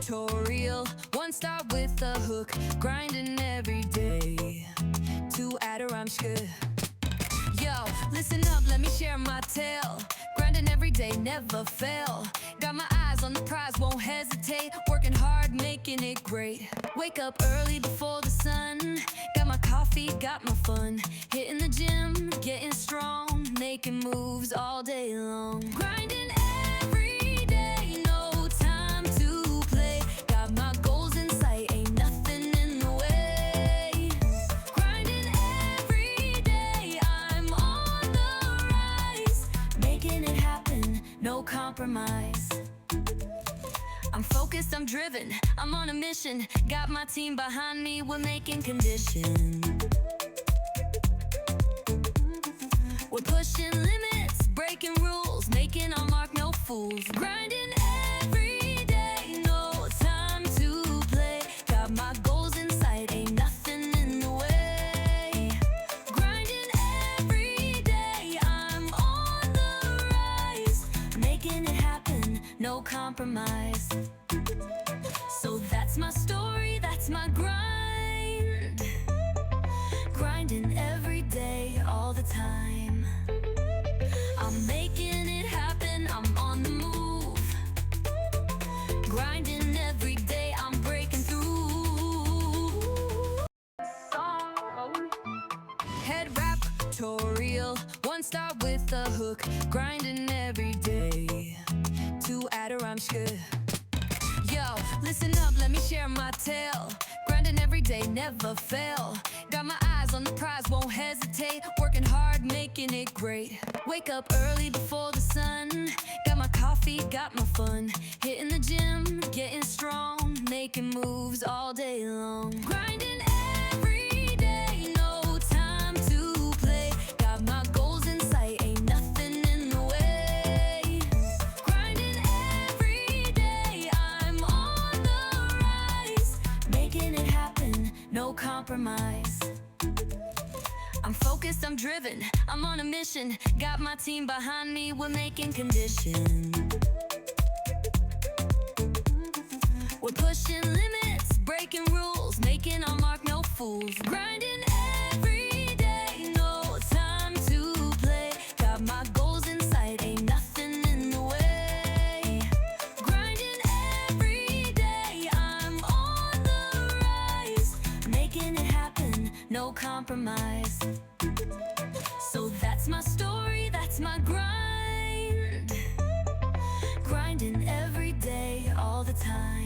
tutorial. One star with a hook, grinding every day to add a rhyme good. Yo, listen up, let me share my tale. Grinding every day, never fail. Got my eyes on the prize, won't hesitate. Working hard, making it great. Wake up early before the sun. Got my coffee, got my fun. Hitting the gym, getting strong. Making moves all day long. Grinding every day, no time to play. Got my goals in sight, ain't nothing in the way. Grinding every day, I'm on the rise. Making it happen, no compromise. I'm focused, I'm driven, I'm on a mission. Got my team behind me, we're making condition. We're pushing limits, breaking rules, making our mark, no fools. Grinding every day, no time to play. Got my goals in sight, ain't nothing in the way. Grinding every day, I'm on the rise. Making it happen, no compromise. So that's my story, that's my grind. Grinding every day, all the time. I'm making it happen, I'm on the move. Grinding every day, I'm breaking through. Head wrap tutorial, one star with a hook. Grinding every day to add a rhyme good. Yo, listen up, let me share my tale. Grinding every day, never fail. Got my eyes on the prize, won't hesitate. Working hard, making it great. Wake up early before the sun. Got my coffee, got my fun. Hitting the gym, getting strong. Making moves all day long. Grinding every day, no time to play. Got my goals in sight, ain't nothing in the way. Grinding every day, I'm on the rise. Making it happen, no compromise. I'm focused, I'm driven, I'm on a mission. Got my team behind me, we're making condition. We're pushing limits, breaking rules, making our mark, no fools. Grinding every day, no time to play. Got my goals in sight, ain't nothing in the way. Grinding every day, I'm on the rise. Making it happen, no compromise. So that's my story, that's my grind. Grinding every day, all the time.